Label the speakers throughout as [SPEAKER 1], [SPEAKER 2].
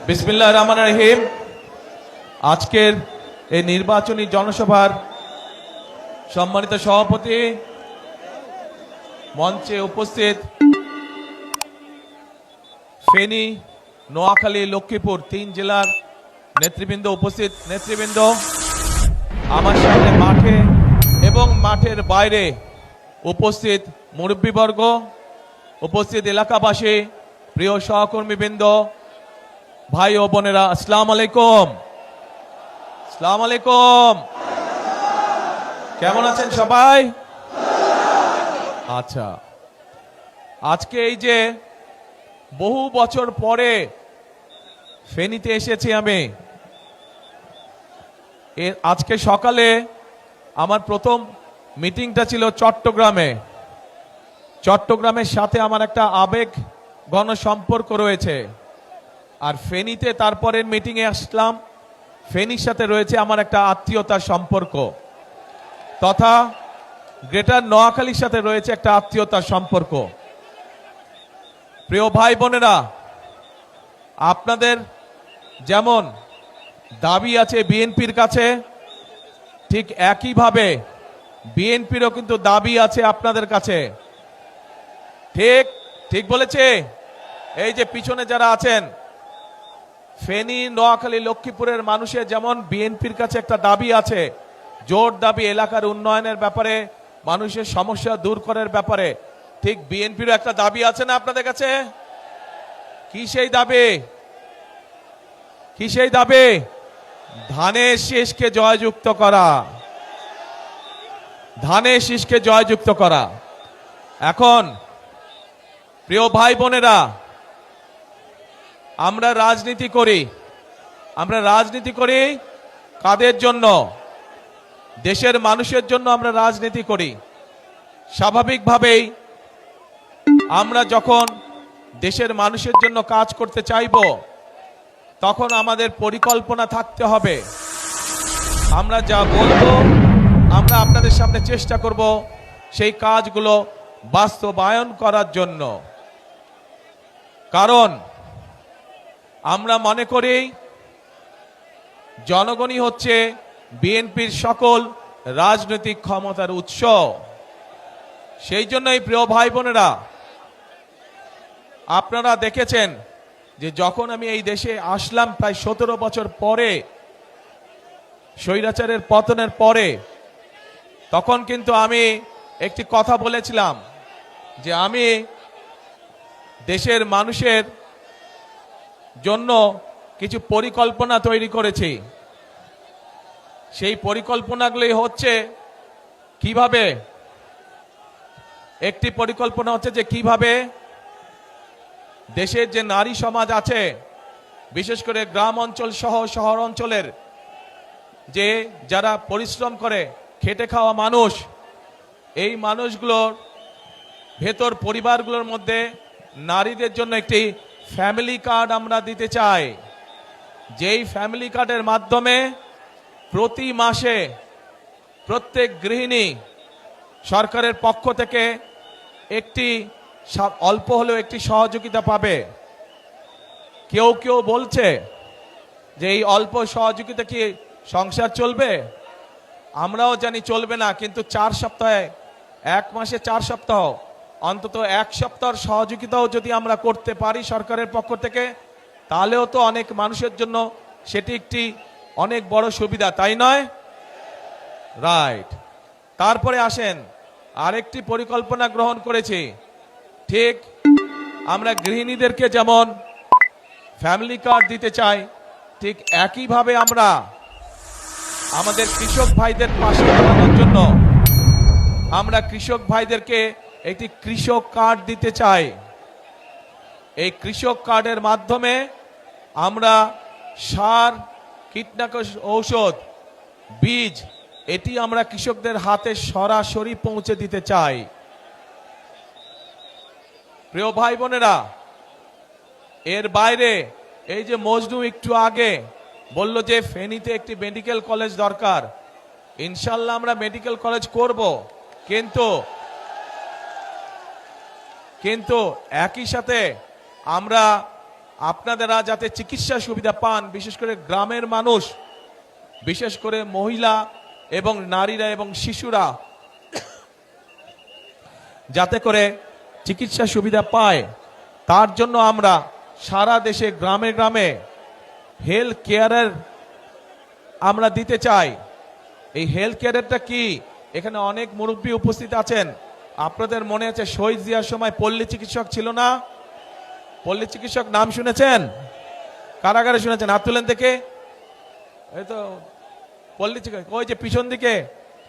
[SPEAKER 1] বিসমিল্লাহির রহমানির রহিম। আজকের এই নির্বাচনী জনসভার সম্মানিত সভাপতি, মঞ্চে উপস্থিত ফেনী, নোয়াখালী, লক্ষ্মীপুর 3 জেলার নেতৃবৃন্দ, উপস্থিত নেতৃবৃন্দ, আমার সামনে মাঠে এবং মাঠের বাইরে উপস্থিত মুরব্বীবর্গ, উপস্থিত এলাকাবাসী, প্রিয় সহকর্মীবৃন্দ, ভাই ও বোনেরা, আসসালামু আলাইকুম। আসসালামু আলাইকুম। কেমন আছেন সবাই? আচ্ছা, আজকে এই যে বহু বছর পরে ফেনীতে এসেছি আমি, আজকে সকালে আমার প্রথম মিটিংটা ছিল চট্টগ্রামে। চট্টগ্রামের সাথে আমার একটা আবেগ ঘন সম্পর্ক রয়েছে। আর ফেনীতে তারপরের মিটিংয়ে আসলাম, ফেনীর সাথে রয়েছে আমার একটা আত্মীয়তার সম্পর্ক, তথা গ্রেটার নোয়াখালীর সাথে রয়েছে একটা আত্মীয়তার সম্পর্ক। প্রিয় ভাই বোনেরা, আপনাদের যেমন দাবি আছে বিএনপির কাছে, ঠিক একইভাবে বিএনপিরও কিন্তু দাবি আছে আপনাদের কাছে। ঠিক ঠিক বলেছে? এই যে পিছনে যারা আছেন, ফেনী, নোয়াখালী, লক্ষ্মীপুরের মানুষের যেমন বিএনপির কাছে একটা দাবি আছে, জোর দাবি এলাকার উন্নয়নের ব্যাপারে, মানুষের সমস্যা দূর করার ব্যাপারে, ঠিক বিএনপিরও একটা দাবি আছে না আপনাদের কাছে? কি সেই দাবি? কি সেই দাবি? ধানের শীষকে জয়যুক্ত করা, ধানের শীষকে জয়যুক্ত করা। এখন প্রিয় ভাই বোনেরা, আমরা রাজনীতি করি, আমরা রাজনীতি করি কাদের জন্য? দেশের মানুষের জন্য আমরা রাজনীতি করি। স্বাভাবিকভাবেই আমরা যখন দেশের মানুষের জন্য কাজ করতে চাইব, তখন আমাদের পরিকল্পনা থাকতে হবে। আমরা যা বলবো, আমরা আপনাদের সামনে চেষ্টা করব সেই কাজগুলো বাস্তবায়ন করার জন্য। কারণ আমরা মনে করি জনগণই হচ্ছে বিএনপির সকল রাজনৈতিক ক্ষমতার উৎস। সেই জন্যই প্রিয় ভাই বোনেরা, আপনারা দেখেছেন যে যখন আমি এই দেশে আসলাম প্রায় 17 বছর পরে, স্বৈরাচারের পতনের পরে, তখন কিন্তু আমি একটি কথা বলেছিলাম যে আমি দেশের মানুষের জন্য কিছু পরিকল্পনা তৈরি করেছি। সেই পরিকল্পনাগুলি হচ্ছে কিভাবে, একটি পরিকল্পনা হচ্ছে যে কিভাবে দেশের যে নারী সমাজ আছে, বিশেষ করে গ্রাম অঞ্চল সহ শহর অঞ্চলের যে যারা পরিশ্রম করে খেটে খাওয়া মানুষ, এই মানুষগুলোর ভেতর পরিবারগুলোর মধ্যে নারীদের জন্য একটি ফ্যামিলি কার্ড আমরা দিতে চাই। যেই ফ্যামিলি কার্ডের মাধ্যমে প্রতি মাসে প্রত্যেক গৃহিণী সরকারের পক্ষ থেকে একটি অল্প হলেও একটি সহযোগিতা পাবে। কেউ কেউ বলছে যে এই অল্প সহযোগিতা কি সংসার চলবে? আমরাও জানি চলবে না, কিন্তু 4 সপ্তাহে, 1 মাসে 4 সপ্তাহ, অন্তত 1 সপ্তাহের সহযোগিতাও যদি আমরা করতে পারি সরকারের পক্ষ থেকে, তাহলেও তো অনেক মানুষের জন্য সেটি একটি অনেক বড় সুবিধা, তাই নয়? রাইট। তারপরে আসেন, আরেকটি পরিকল্পনা গ্রহণ করেছি। ঠিক আমরা গৃহিণীদেরকে যেমন ফ্যামিলি কার্ড দিতে চাই, ঠিক একইভাবে আমরা আমাদের কৃষক ভাইদের পাশে দাঁড়ানোর জন্য আমরা কৃষক ভাইদেরকে একটি কৃষক কার্ড দিতে চাই। এই কৃষক কার্ডের মাধ্যমে আমরা সার, কীটনাশক ঔষধ, বীজ, এটি আমরা কৃষকদের হাতে সরাসরি পৌঁছে দিতে চাই। প্রিয় ভাই বোনেরা, এর বাইরে এই যে মজনু একটু আগে বলল যে ফেনীতে একটি মেডিকেল কলেজ দরকার, ইনশাল্লাহ আমরা মেডিকেল কলেজ করব, কিন্তু একই সাথে আমরা আপনারা যাতে চিকিৎসা সুবিধা পান, বিশেষ করে গ্রামের মানুষ, বিশেষ করে মহিলা এবং নারীরা এবং শিশুরা যাতে করে চিকিৎসা সুবিধা পায়, তার জন্য আমরা সারা দেশে গ্রামে গ্রামে হেলথ কেয়ারের আমরা দিতে চাই। এই হেলথ কেয়ারটা কি? এখানে অনেক মুরব্বী উপস্থিত আছেন। আপনাদের মনে আছে শহীদ জিয়ার সময় পল্লী চিকিৎসক ছিল না? পল্লী চিকিৎসক নাম শুনেছেন? কারাগারে শুনেছেন? হাত তুলেন থেকে। এই তো পল্লী চিকিৎসক, ওই যে পিছন দিকে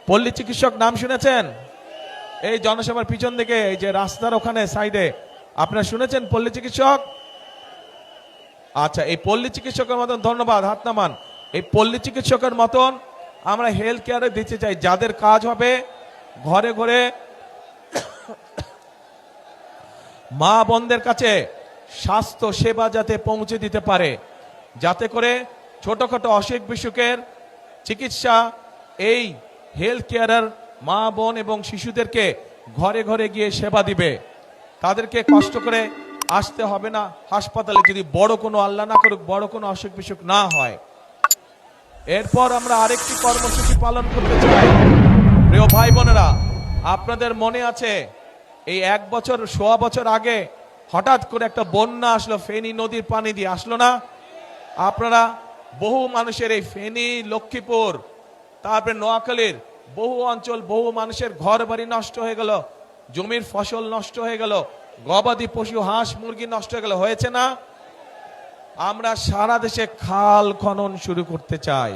[SPEAKER 1] পল্লী চিকিৎসক নাম শুনেছেন? এই জনসভার পিছন দিকে, এই যে রাস্তার ওখানে সাইডে, আপনারা শুনেছেন পল্লী চিকিৎসক? আচ্ছা, এই পল্লী চিকিৎসকের মতন, ধন্যবাদ, হাত নামান। এই পল্লী চিকিৎসকের মতন আমরা হেলথ কেয়ারে দিতে চাই, যাদের কাজ হবে ঘরে ঘরে মা বোনদের কাছে স্বাস্থ্য সেবা যাতে পৌঁছে দিতে পারে, যাতে করে ছোটখাটো অসুখ বিসুখের চিকিৎসা এই হেলথ কেয়ারের মা বোন এবং শিশুদেরকে ঘরে ঘরে গিয়ে সেবা দিবে। তাদেরকে কষ্ট করে আসতে হবে না হাসপাতালে, যদি বড় কোনো, আল্লাহ না করুক, বড় কোনো অসুখ বিসুখ না হয়। এরপর আমরা আরেকটি কর্মসূচি পালন করতে চাই। প্রিয় ভাই বোনেরা, আপনাদের মনে আছে এই 1 বছর, সোয়া বছর আগে হঠাৎ করে একটা বন্যা আসলো, ফেনী নদীর পানি দিয়ে আসলো না? আপনারা বহু মানুষের, এই ফেনী, লক্ষ্মীপুর, তারপরে নোয়াখালীর বহু অঞ্চল, বহু মানুষের ঘর বাড়ি নষ্ট হয়ে গেল, জমির ফসল নষ্ট হয়ে গেল, গবাদি পশু, হাঁস মুরগি নষ্ট হয়ে গেল, হয়েছে না? আমরা সারা দেশে খাল খনন শুরু করতে চাই।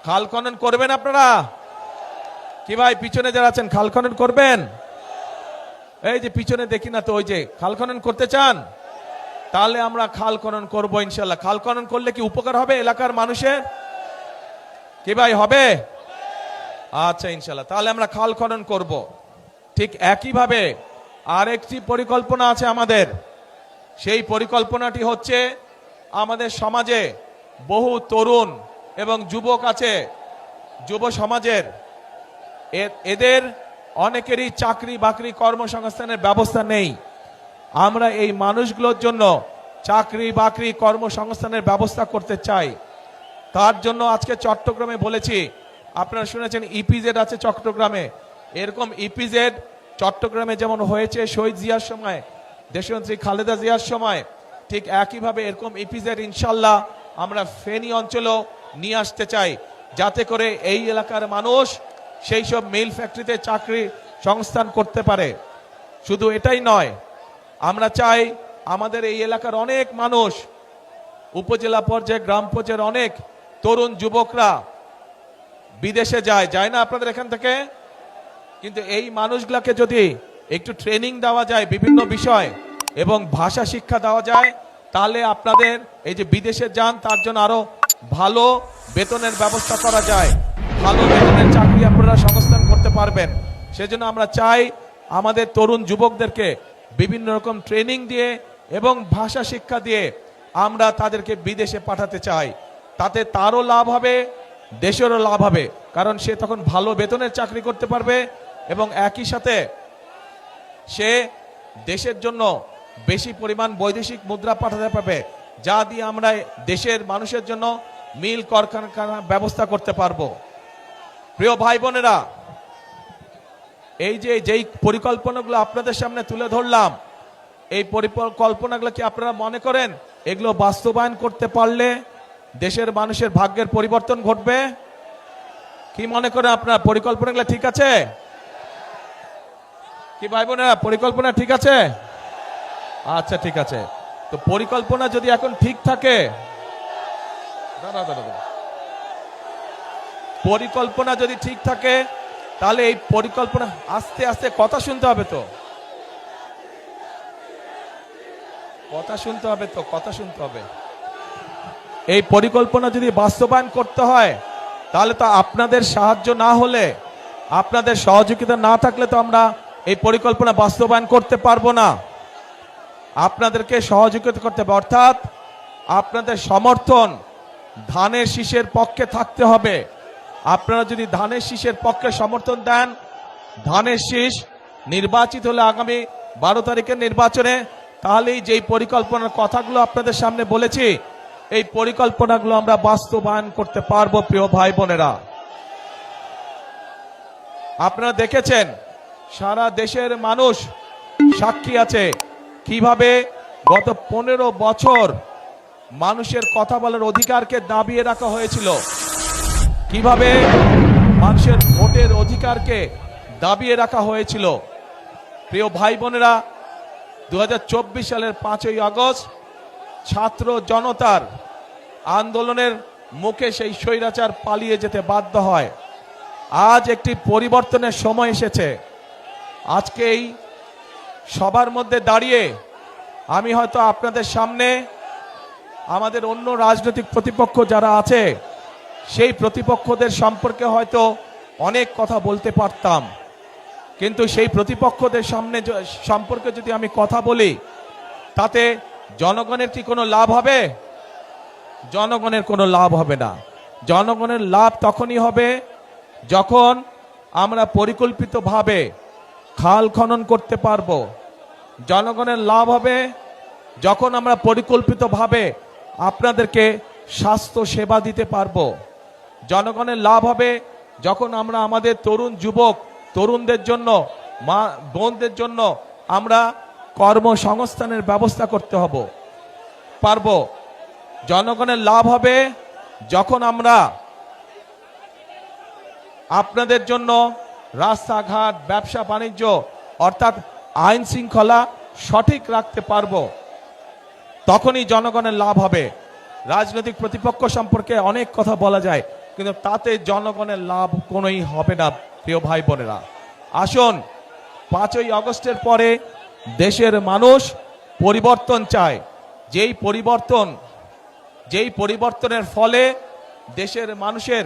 [SPEAKER 1] খাল খনন করবেন আপনারা? কি ভাই, পিছনে যারা আছেন খাল খনন করবেন? এই যে পিছনে দেখি না তো, ওই যে খাল খনন করতে চান? তাহলে আমরা খাল খনন করবো ইনশাল্লাহ। খাল খনন করলে কি উপকার হবে এলাকার মানুষের? কি ভাই, হবে? আচ্ছা ইনশাল্লাহ, তাহলে আমরা খাল খনন করব। ঠিক একইভাবে আরেকটি পরিকল্পনা আছে আমাদের। সেই পরিকল্পনাটি হচ্ছে, আমাদের সমাজে বহু তরুণ এবং যুবক আছে, যুব সমাজের, এদের অনেকেরই চাকরি বাকরি কর্মসংস্থানের ব্যবস্থা নেই। আমরা এই মানুষগুলোর জন্য চাকরি বাকরি কর্মসংস্থানের ব্যবস্থা করতে চাই। তার জন্য আজকে চট্টগ্রামে বলেছি, আপনারা শুনেছেন ইপিজেড আছে চট্টগ্রামে, এরকম ইপিজেড চট্টগ্রামে যেমন হয়েছে শহীদ জিয়ার সময়, দেশনেত্রী খালেদা জিয়ার সময়, ঠিক একইভাবে এরকম ইপিজেড ইনশাল্লাহ আমরা ফেনী অঞ্চলেও নিয়ে আসতে চাই, যাতে করে এই এলাকার মানুষ সেই সব মিল ফ্যাক্টরিতে চাকরি সংস্থান করতে পারে। শুধু এটাই নয়, আমরা চাই আমাদের এই এলাকার অনেক মানুষ, উপজেলা পর্যায়ে, গ্রাম পর্যায়ের অনেক তরুণ যুবকরা বিদেশে যায় না আপনাদের এখান থেকে? কিন্তু এই মানুষগুলাকে যদি একটু ট্রেনিং দেওয়া যায় বিভিন্ন বিষয় এবং ভাষা শিক্ষা দেওয়া যায়, তাহলে আপনাদের এই যে বিদেশে যান, তার জন্য আরো ভালো বেতনের ব্যবস্থা করা যায়, ভালো বেতনের চাকরি আপনারা সংস্থান করতে পারবেন। সেজন্য আমরা চাই আমাদের তরুণ যুবকদেরকে বিভিন্ন রকম ট্রেনিং দিয়ে এবং ভাষা শিক্ষা দিয়ে আমরা তাদেরকে বিদেশে পাঠাতে চাই। তাতে তারও লাভ হবে, দেশেরও লাভ হবে, কারণ সে তখন ভালো বেতনের চাকরি করতে পারবে এবং একই সাথে সে দেশের জন্য বেশি পরিমাণ বৈদেশিক মুদ্রা পাঠাতে পারবে, যা দিয়ে আমরা দেশের মানুষের জন্য মিল কারখানার ব্যবস্থা করতে পারবো। প্রিয় ভাই বোনেরা, এই যে যেই পরিকল্পনাগুলো আপনাদের সামনে তুলে ধরলাম, এই পরিকল্পনাগুলো কি আপনারা মনে করেন এগুলো বাস্তবায়ন করতে পারলে দেশের মানুষের ভাগ্যের পরিবর্তন ঘটবে? কি মনে করেন আপনারা? পরিকল্পনাগুলো ঠিক আছে কি ভাই বোনেরা? পরিকল্পনা ঠিক আছে? আচ্ছা ঠিক আছে। তো পরিকল্পনা যদি এখন ঠিক থাকে, পরিকল্পনা যদি ঠিক থাকে, তাহলে এই পরিকল্পনা, আস্তে আস্তে কথা শুনতে হবে তো, কথা শুনতে হবে তো, কথা শুনতে হবে। এই পরিকল্পনা যদি বাস্তবায়ন করতে হয়, তাহলে তো আপনাদের সাহায্য না হলে, আপনাদের সহযোগিতা না থাকলে তো আমরা এই পরিকল্পনা বাস্তবায়ন করতে পারবো না। আপনাদেরকে সহযোগিতা করতে হবে, অর্থাৎ আপনাদের সমর্থন ধানের শীষের পক্ষে থাকতে হবে। আপনারা যদি ধানের শীষের পক্ষে সমর্থন দেন, ধানের শীষ নির্বাচিত হলে আগামী 12 তারিখের নির্বাচনে তাহলেই যেই পরিকল্পনার কথাগুলো আপনাদের সামনে বলেছি, এই পরিকল্পনাগুলো আমরা বাস্তবায়ন করতে পারবো। প্রিয় ভাই বোনেরা, আপনারা দেখেছেন সারা দেশের মানুষ সাক্ষী আছে কিভাবে গত 15 বছর মানুষের কথা বলার অধিকারকে দাবিয়ে রাখা হয়েছিল, কিভাবে মানুষের ভোটের অধিকারকে দাবিয়ে রাখা হয়েছিল। প্রিয় ভাই বোনেরা, 2024 সালের 5ই আগস্ট ছাত্র জনতার আন্দোলনের মুখে সেই স্বৈরাচার পালিয়ে যেতে বাধ্য হয়। আজ একটি পরিবর্তনের সময় এসেছে। আজকে এই সবার মধ্যে দাঁড়িয়ে আমি হয়তো আপনাদের সামনে আমাদের অন্য রাজনৈতিক প্রতিপক্ষ যারা আছে সেই প্রতিপক্ষদের সম্পর্কে হয়তো অনেক কথা বলতে পারতাম, কিন্তু সেই প্রতিপক্ষদের সম্পর্কে যদি আমি কথা বলি, তাতে জনগণের কি কোনো লাভ হবে? জনগণের কোনো লাভ হবে না। জনগণের লাভ তখনই হবে যখন আমরা পরিকল্পিতভাবে খাল খনন করতে পারবো। জনগণের লাভ হবে যখন আমরা পরিকল্পিতভাবে আপনাদেরকে স্বাস্থ্য সেবা দিতে পারবো। জনগণের লাভ হবে যখন আমরা আমাদের তরুণ যুবক তরুণদের জন্য, মা বোনদের জন্য আমরা কর্মসংস্থানের ব্যবস্থা করতে পারবো। জনগণের লাভ হবে যখন আমরা আপনাদের জন্য রাস্তাঘাট, ব্যবসা বাণিজ্য অর্থাৎ আইন শৃঙ্খলা সঠিক রাখতে পারবো। তখনই জনগণের লাভ হবে। রাজনৈতিক প্রতিপক্ষ সম্পর্কে অনেক কথা বলা যায়, কিন্তু তাতে জনগণের লাভ কোনোই হবে না। প্রিয় ভাই বোনেরা, আসুন 5ই আগস্টের পরে দেশের মানুষ পরিবর্তন চায়। যেই পরিবর্তনের ফলে দেশের মানুষের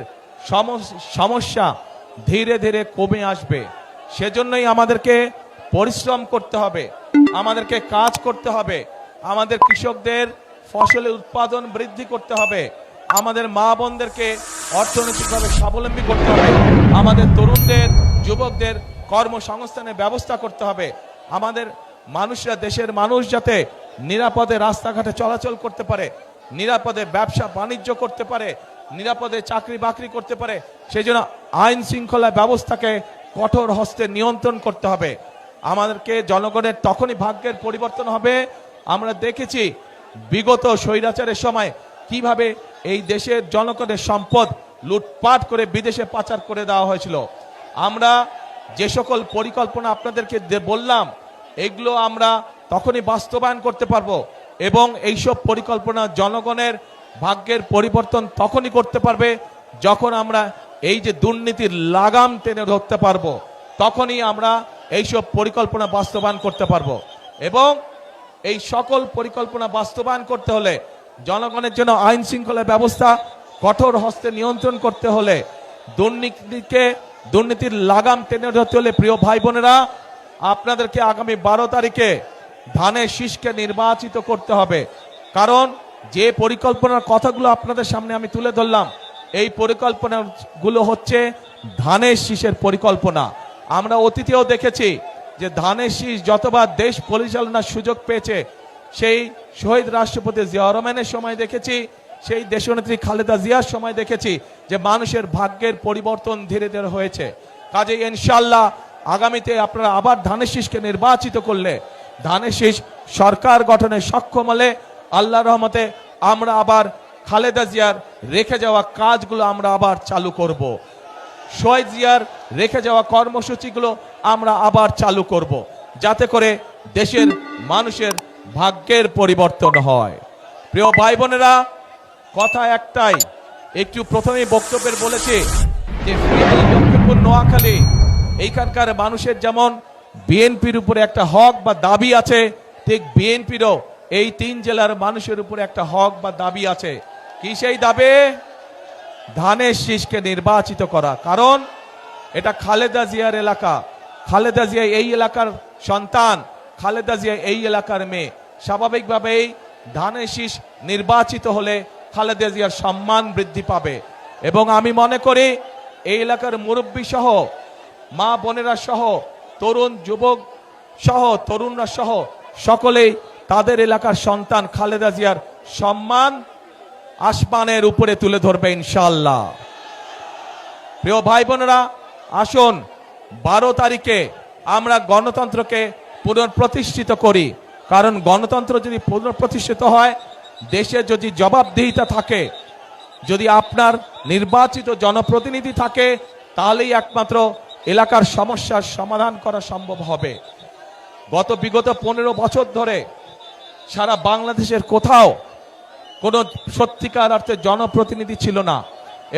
[SPEAKER 1] সমস্যা ধীরে ধীরে কমে আসবে। সেজন্যই আমাদেরকে পরিশ্রম করতে হবে, আমাদেরকে কাজ করতে হবে, আমাদের কৃষকদের ফসলের উৎপাদন বৃদ্ধি করতে হবে, আমাদের মা বোনদেরকে অর্থনৈতিকভাবে স্বাবলম্বী করতে হবে, আমাদের তরুণদের, যুবকদের কর্মসংস্থানের ব্যবস্থা করতে হবে। আমাদের মানুষরা, দেশের মানুষ যাতে নিরাপদে রাস্তাঘাটে চলাচল করতে পারে, নিরাপদে ব্যবসা বাণিজ্য করতে পারে, নিরাপদে চাকরি বাকরি করতে পারে, সেই জন্য আইন শৃঙ্খলা ব্যবস্থাকে কঠোর হস্তে নিয়ন্ত্রণ করতে হবে। আমাদেরকে জনগণের তখনই ভাগ্যের পরিবর্তন হবে। আমরা দেখেছি বিগত স্বৈরাচারের সময় কিভাবে এই দেশের জনগণের সম্পদ লুটপাট করে বিদেশে পাচার করে দেওয়া হয়েছিল। আমরা যে সকল পরিকল্পনা আপনাদেরকে বললাম, এগুলো আমরা তখনই বাস্তবায়ন করতে পারবো, এবং এইসব পরিকল্পনা জনগণের ভাগ্যের পরিবর্তন তখনই করতে পারবে যখন আমরা এই যে দুর্নীতির লাগাম টেনে ধরতে পারবো। তখনই আমরা এইসব পরিকল্পনা বাস্তবায়ন করতে পারবো। এবং এই সকল পরিকল্পনা বাস্তবায়ন করতে হলে, জনগণের জন্য আইন শৃঙ্খলা ব্যবস্থা কঠোর হস্তে নিয়ন্ত্রণ করতে হলে, দুর্নীতির লাগাম টেনে ধরতে হলে, প্রিয় ভাই বোনেরা, আপনাদেরকে আগামী 12 তারিখে ধানের শীষকে নির্বাচিত করতে হবে। কারণ যে পরিকল্পনার কথাগুলো আপনাদের সামনে আমি তুলে ধরলাম, এই পরিকল্পনাগুলো হচ্ছে ধানের শীষের পরিকল্পনা। আমরা অতীতেও দেখেছি যে ধানের শীষ যতবার দেশ পরিচালনার সুযোগ পেয়েছে, সেই শহীদ রাষ্ট্রপতি জিয়া রহমানের সময় দেখেছি, সেই দেশনেত্রী খালেদা জিয়ার সময় দেখেছি যে মানুষের ভাগ্যের পরিবর্তন ধীরে ধীরে হয়েছে। কাজেই ইনশাআল্লাহ আগামীতে আপনারা আবার ধানের শীষকে নির্বাচিত করলে, ধানের শীষ সরকার গঠনে সক্ষম হলে, আল্লাহর রহমতে আমরা আবার খালেদা জিয়ার রেখে যাওয়া কাজগুলো আমরা আবার চালু করব। শহীদ জিয়ার রেখে যাওয়া কর্মসূচিগুলো আমরা আবার চালু করব, যাতে করে দেশের মানুষের ভাগ্যের পরিবর্তন হয়। প্রিয় ভাই বোনেরা, কথা একটাই, একটু প্রথমেই বক্তব্যের বলেছি যে লক্ষ্মীপুর, নোয়াখালী এইখানকার মানুষের যেমন বিএনপির উপরে একটা হক বা দাবি আছে, ঠিক বিএনপিরও এই 3 জেলার মানুষের উপরে একটা হক বা দাবি আছে। কি সেই দাবি? ধানের শীষকে নির্বাচিত করা। কারণ এটা খালেদা জিয়ার এলাকা, খালেদা জিয়া এই এলাকার সন্তান, খালেদা জিয়া এই এলাকার মেয়ে। স্বাভাবিকভাবেই ধানের শীষ নির্বাচিত হলে খালেদা জিয়ার সম্মান বৃদ্ধি পাবে। এবং আমি মনে করি এই এলাকার মুরব্বী সহ, মা বোনেরা সহ, তরুণ যুবক সহ, তরুণরা সহ সকলেই তাদের এলাকার সন্তান খালেদা জিয়ার সম্মান আসমানের উপরে তুলে ধরবে ইনশাআল্লাহ। প্রিয় ভাই বোনেরা, আসুন 12 তারিখে আমরা গণতন্ত্রকে পুনঃপ্রতিষ্ঠিত করি। কারণ গণতন্ত্র যদি পুনঃপ্রতিষ্ঠিত হয়, দেশে যদি জবাবদিহিতা থাকে, যদি আপনার নির্বাচিত জনপ্রতিনিধি থাকে, তাহলেই একমাত্র এলাকার সমস্যার সমাধান করা সম্ভব হবে। বিগত 15 বছর ধরে সারা বাংলাদেশের কোথাও কোনো সত্যিকার অর্থে জনপ্রতিনিধি ছিল না,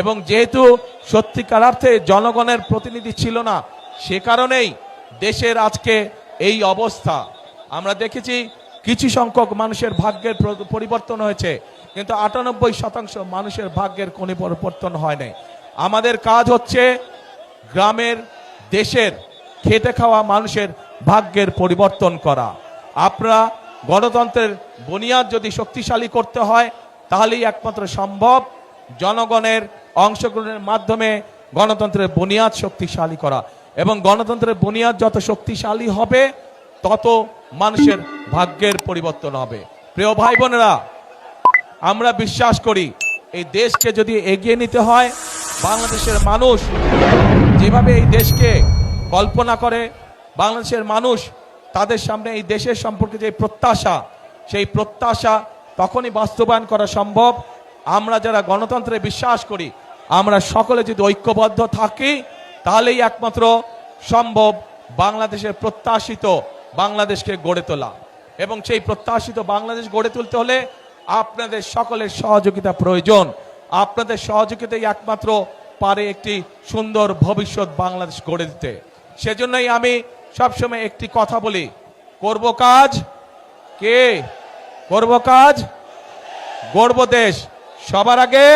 [SPEAKER 1] এবং যেহেতু সত্যিকার অর্থে জনগণের প্রতিনিধি ছিল না, সে কারণেই দেশের আজকে এই অবস্থা। আমরা দেখেছি কিছু সংখ্যক মানুষের ভাগ্যের পরিবর্তন হয়েছে, কিন্তু 98% মানুষের ভাগ্যের কোনো পরিবর্তন হয় নাই। আমাদের কাজ হচ্ছে গ্রামের, দেশের খেটে খাওয়া মানুষের ভাগ্যের পরিবর্তন করা। আপনারা গণতন্ত্রের বুনিয়াদ যদি শক্তিশালী করতে হয়, তাহলেই একমাত্র সম্ভব জনগণের অংশগ্রহণের মাধ্যমে গণতন্ত্রের বুনিয়াদ শক্তিশালী করা। এবং গণতন্ত্রের বুনিয়াদ যত শক্তিশালী হবে, তত মানুষের ভাগ্যের পরিবর্তন হবে। প্রিয় ভাই বোনেরা, আমরা বিশ্বাস করি এই দেশকে যদি এগিয়ে নিতে হয়, বাংলাদেশের মানুষ যেভাবে এই দেশকে কল্পনা করে, বাংলাদেশের মানুষ তাদের সামনে এই দেশের সম্পর্কে যে প্রত্যাশা, সেই প্রত্যাশা তখনই বাস্তবায়ন করা সম্ভব আমরা যারা গণতন্ত্রে বিশ্বাস করি, আমরা সকলে যদি ঐক্যবদ্ধ থাকি, তাহলেই একমাত্র সম্ভব বাংলাদেশের প্রত্যাশিত বাংলাদেশকে গড়ে তোলা। এবং সেই প্রত্যাশিত বাংলাদেশ গড়ে তুলতে হলে আপনাদের সকলের সহযোগিতা প্রয়োজন। আপনাদের সহযোগিতাই একমাত্র পারে একটি সুন্দর ভবিষ্যৎ বাংলাদেশ গড়ে দিতে। সেজন্যই আমি সবসময় একটি কথা বলি, করব কাজ, কে করব কাজ, গড়ব দেশ, সবার আগে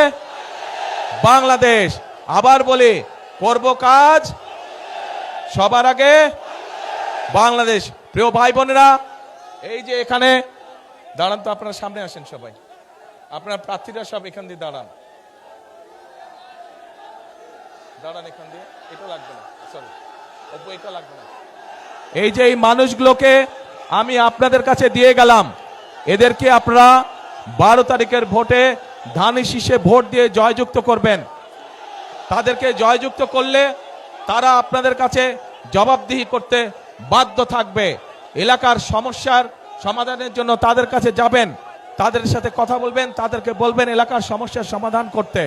[SPEAKER 1] বাংলাদেশ। আবার বলি, করব কাজ, সবার আগে বাংলাদেশ। প্রিয় ভাই বোনেরা, এই যে এখানে দাঁড়ান তো, আপনারা সামনে আসেন সবাই, আপনারা প্রার্থীরা সব এখান দিয়ে দাঁড়ান, দাঁড়ান এখান দিয়ে, এটা লাগবে না, সরি এটা লাগবে না। এই যে এই মানুষগুলোকে আমি আপনাদের কাছে দিয়ে গেলাম, এদেরকে আপনারা 12 তারিখের ভোটে ধানি শীষে ভোট দিয়ে জয়যুক্ত করবেন। তাদেরকে জয়যুক্ত করলে তারা আপনাদের কাছে জবাবদিহি করতে বাধ্য থাকবে। এলাকার সমস্যার সমাধানের জন্য তাদের কাছে যাবেন, তাদের সাথে কথা বলবেন, তাদেরকে বলবেন এলাকার সমস্যার সমাধান করতে।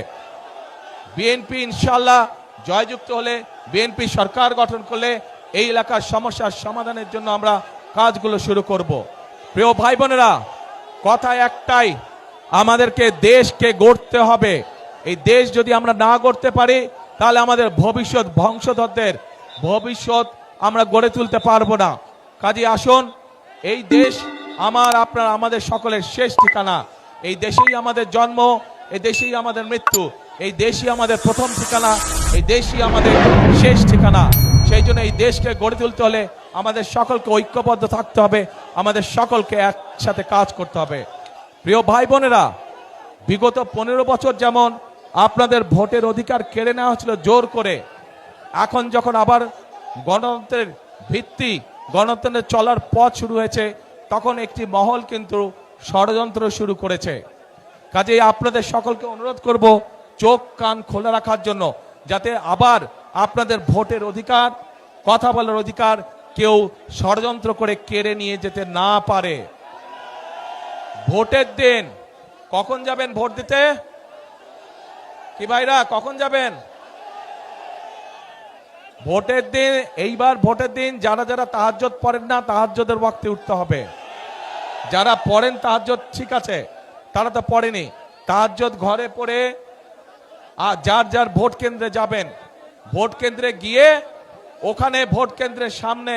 [SPEAKER 1] বিএনপি ইনশাআল্লাহ জয়যুক্ত হলে, বিএনপি সরকার গঠন করলে এই এলাকার সমস্যার সমাধানের জন্য আমরা কাজগুলো শুরু করব। প্রিয় ভাই বোনেরা, কথা একটাই, আমাদেরকে দেশকে গড়তে হবে। এই দেশ যদি আমরা না গড়তে পারি, তাহলে আমাদের ভবিষ্যৎ বংশধরদের ভবিষ্যৎ আমরা গড়ে তুলতে পারবো না। কাজে আসুন, এই দেশ আপনার আমাদের সকলের শেষ ঠিকানা। এই দেশেই আমাদের জন্ম, এই দেশেই আমাদের মৃত্যু, এই দেশই আমাদের প্রথম ঠিকানা, এই দেশই আমাদের শেষ ঠিকানা। সেই জন্য এই দেশকে গড়ে তুলতে হলে আমাদের সকলকে ঐক্যবদ্ধ থাকতে হবে, আমাদের সকলকে একসাথে কাজ করতে হবে। প্রিয় ভাই বোনেরা, বিগত 15 বছর যেমন আপনাদের ভোটের অধিকার কেড়ে নেওয়া হচ্ছিল জোর করে, এখন যখন আবার গণতন্ত্রের ভিত্তি, গণতন্ত্রের চলার পথ শুরু হয়েছে, তখন একটি মহল কিন্তু ষড়যন্ত্র শুরু করেছে। কাজেই আপনাদের সকলকে অনুরোধ করব চোখ কান খোলা রাখার জন্য, যাতে আবার আপনাদের ভোটের অধিকার, কথা বলার অধিকার কেউ ষড়যন্ত্র করে কেড়ে নিয়ে যেতে না পারে। ভোটের দিন কখন যাবেন ভোট দিতে? কি ভাইরা, কখন যাবেন ভোটের দিন? এইবার ভোটের দিন যারা যারা তাহাজ্জুদ পড়েন না, তাহাজ্জুদের ওয়াক্তে উঠতে হবে। যারা পড়েন তাহাজ্জুদ ঠিক আছে, তারা তো পড়েনি, তাহাজ্জুদ ঘরে পড়ে আর যার যার ভোট কেন্দ্রে যাবেন। ভোট কেন্দ্রে গিয়ে ওখানে ভোট কেন্দ্রের সামনে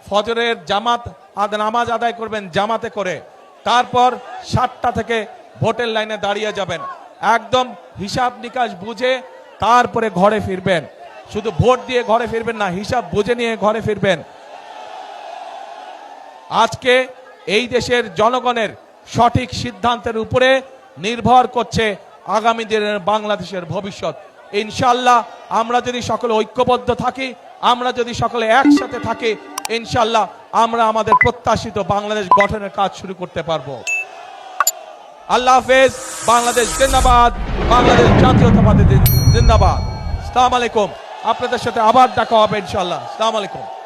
[SPEAKER 1] ফজরের জামাত নামাজ আদায় করবেন জামাতে করে। তারপর 7টা থেকে ভোটের লাইনে দাঁড়িয়ে যাবেন, একদম হিসাব নিকাশ বুঝে তারপরে ঘরে ফিরবেন। শুধু ভোট দিয়ে ঘরে ফিরবেন না, হিসাব বুঝে নিয়ে ঘরে ফিরবেন। আজকে এই দেশের জনগণের সঠিক সিদ্ধান্তের উপরে নির্ভর করছে আগামী দিনের বাংলাদেশের ভবিষ্যৎ। ইনশাআল্লাহ আমরা যদি সকলে ঐক্যবদ্ধ থাকি, আমরা যদি সকলে একসাথে থাকি, ইনশাআল্লাহ আমরা আমাদের প্রত্যাশিত বাংলাদেশ গঠনের কাজ শুরু করতে পারবো। আল্লাহ হাফেজ। বাংলাদেশ জিন্দাবাদ, বাংলাদেশ জাতীয়তাবাদী জিন্দাবাদ। আসসালামু আলাইকুম। আপনাদের সাথে আবার দেখা হবে ইনশাআল্লাহ। আসসালামু আলাইকুম।